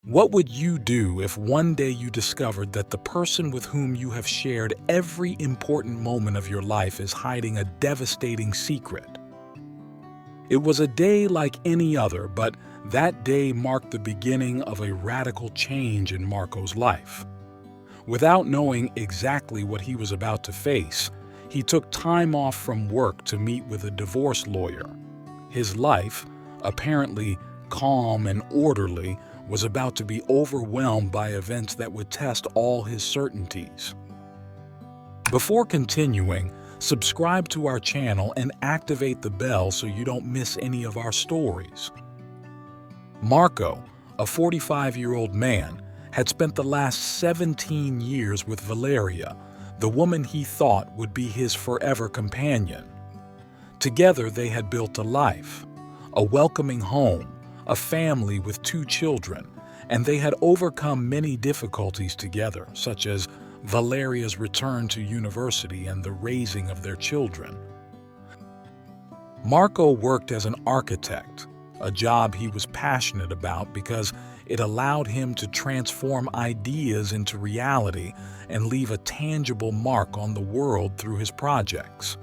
What would you do if one day you discovered that the person with whom you have shared every important moment of your life is hiding a devastating secret? It was a day like any other, but that day marked the beginning of a radical change in Marco's life. Without knowing exactly what he was about to face, he took time off from work to meet with a divorce lawyer. His life, apparently calm and orderly, was about to be overwhelmed by events that would test all his certainties. Before continuing, subscribe to our channel and activate the bell so you don't miss any of our stories. Marco, a 45-year-old man, had spent the last 17 years with Valeria, the woman he thought would be his forever companion. Together they had built a life, a welcoming home, a family with 2 children, and they had overcome many difficulties together, such as Valeria's return to university and the raising of their children. Marco worked as an architect, a job he was passionate about because it allowed him to transform ideas into reality and leave a tangible mark on the world through his projects.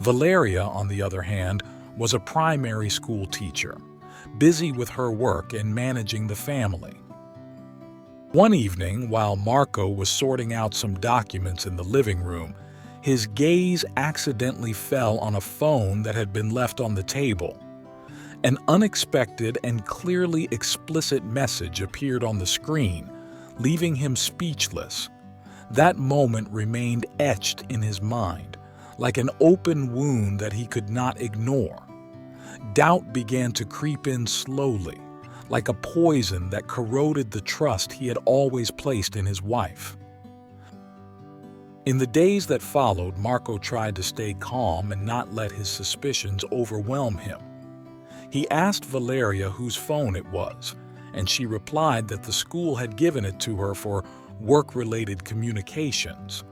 Valeria, on the other hand, was a primary school teacher, busy with her work and managing the family. One evening, while Marco was sorting out some documents in the living room, his gaze accidentally fell on a phone that had been left on the table. An unexpected and clearly explicit message appeared on the screen, leaving him speechless. That moment remained etched in his mind, like an open wound that he could not ignore. Doubt began to creep in slowly, like a poison that corroded the trust he had always placed in his wife. In the days that followed, Marco tried to stay calm and not let his suspicions overwhelm him. He asked Valeria whose phone it was, and she replied that the school had given it to her for work-related communications.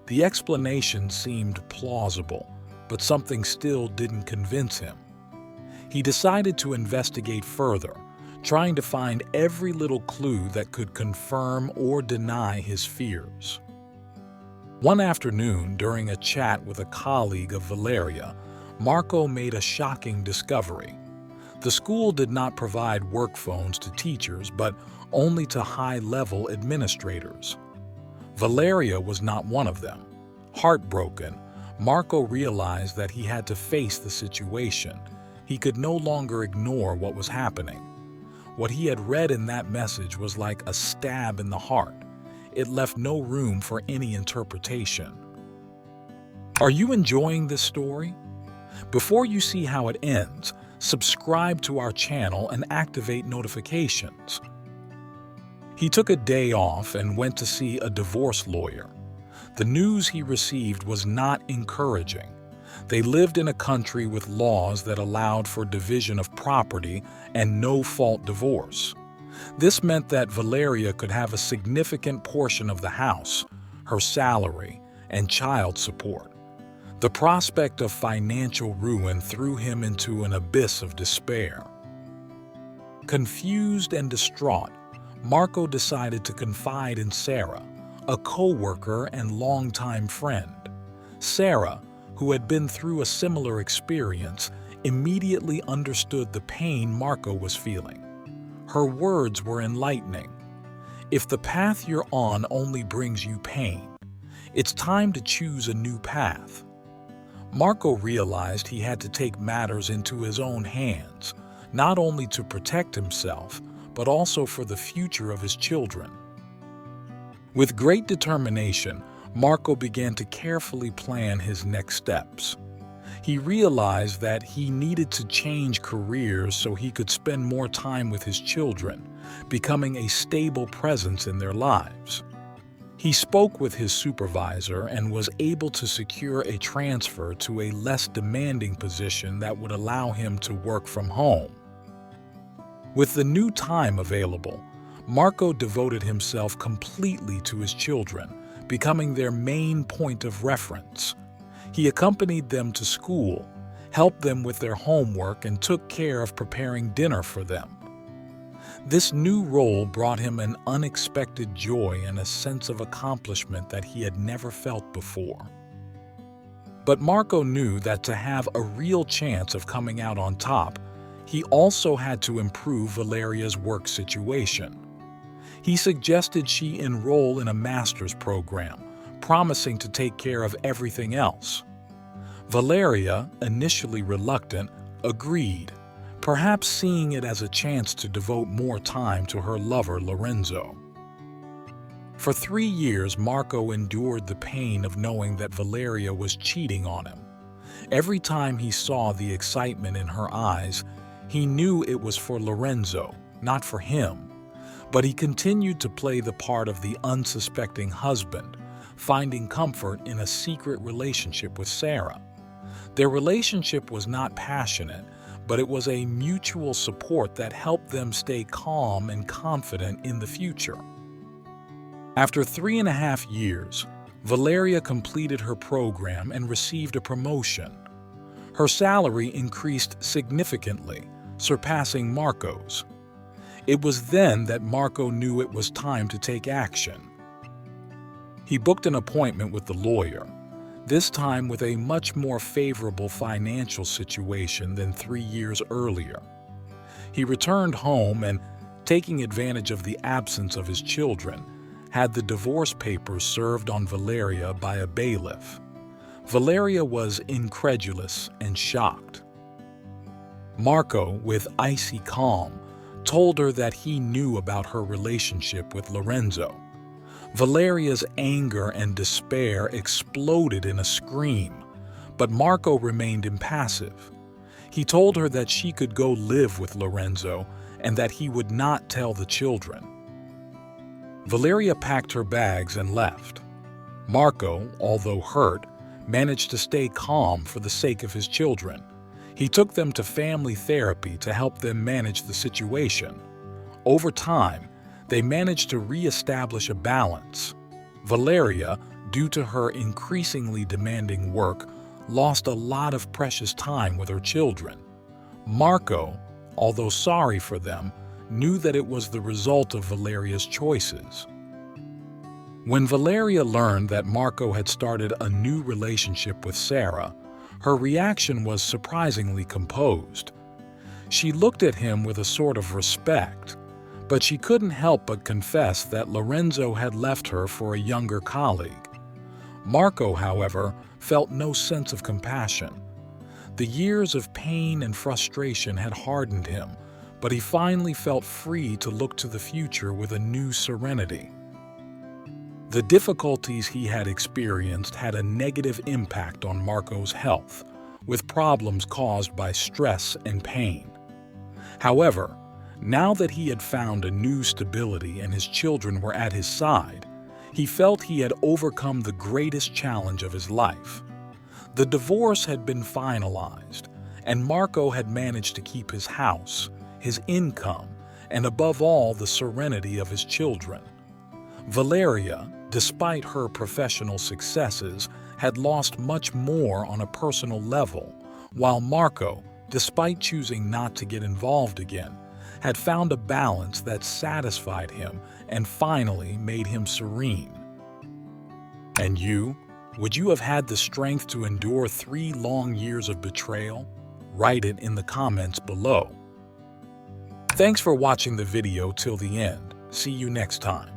The explanation seemed plausible, but something still didn't convince him. He decided to investigate further, trying to find every little clue that could confirm or deny his fears. One afternoon, during a chat with a colleague of Valeria, Marco made a shocking discovery. The school did not provide work phones to teachers, but only to high-level administrators. Valeria was not one of them. Heartbroken, Marco realized that he had to face the situation. He could no longer ignore what was happening. What he had read in that message was like a stab in the heart. It left no room for any interpretation. Are you enjoying this story? Before you see how it ends, subscribe to our channel and activate notifications. He took a day off and went to see a divorce lawyer. The news he received was not encouraging. They lived in a country with laws that allowed for division of property and no-fault divorce. This meant that Valeria could have a significant portion of the house, her salary, and child support. The prospect of financial ruin threw him into an abyss of despair. Confused and distraught, Marco decided to confide in Sarah, a co-worker and longtime friend. Sarah, who had been through a similar experience, immediately understood the pain Marco was feeling. Her words were enlightening. If the path you're on only brings you pain, it's time to choose a new path. Marco realized he had to take matters into his own hands, not only to protect himself, but also for the future of his children. With great determination, Marco began to carefully plan his next steps. He realized that he needed to change careers so he could spend more time with his children, becoming a stable presence in their lives. He spoke with his supervisor and was able to secure a transfer to a less demanding position that would allow him to work from home. With the new time available, Marco devoted himself completely to his children, becoming their main point of reference. He accompanied them to school, helped them with their homework, and took care of preparing dinner for them. This new role brought him an unexpected joy and a sense of accomplishment that he had never felt before. But Marco knew that to have a real chance of coming out on top, he also had to improve Valeria's work situation. He suggested she enroll in a master's program, promising to take care of everything else. Valeria, initially reluctant, agreed, perhaps seeing it as a chance to devote more time to her lover Lorenzo. For 3 years, Marco endured the pain of knowing that Valeria was cheating on him. Every time he saw the excitement in her eyes, he knew it was for Lorenzo, not for him. But he continued to play the part of the unsuspecting husband, finding comfort in a secret relationship with Sarah. Their relationship was not passionate, but it was a mutual support that helped them stay calm and confident in the future. After 3.5 years, Valeria completed her program and received a promotion. Her salary increased significantly, surpassing Marco's. It was then that Marco knew it was time to take action. He booked an appointment with the lawyer, this time with a much more favorable financial situation than 3 years earlier. He returned home and, taking advantage of the absence of his children, had the divorce papers served on Valeria by a bailiff. Valeria was incredulous and shocked. Marco, with icy calm, told her that he knew about her relationship with Lorenzo. Valeria's anger and despair exploded in a scream, but Marco remained impassive. He told her that she could go live with Lorenzo and that he would not tell the children. Valeria packed her bags and left. Marco, although hurt, managed to stay calm for the sake of his children. He took them to family therapy to help them manage the situation. Over time, they managed to re-establish a balance. Valeria, due to her increasingly demanding work, lost a lot of precious time with her children. Marco, although sorry for them, knew that it was the result of Valeria's choices. When Valeria learned that Marco had started a new relationship with Sarah, her reaction was surprisingly composed. She looked at him with a sort of respect, but she couldn't help but confess that Lorenzo had left her for a younger colleague. Marco, however, felt no sense of compassion. The years of pain and frustration had hardened him, but he finally felt free to look to the future with a new serenity. The difficulties he had experienced had a negative impact on Marco's health, with problems caused by stress and pain. However, now that he had found a new stability and his children were at his side, he felt he had overcome the greatest challenge of his life. The divorce had been finalized, and Marco had managed to keep his house, his income, and above all, the serenity of his children. Valeria, despite her professional successes, had lost much more on a personal level, while Marco, despite choosing not to get involved again, had found a balance that satisfied him and finally made him serene. And you? Would you have had the strength to endure 3 long years of betrayal? Write it in the comments below. Thanks for watching the video till the end. See you next time.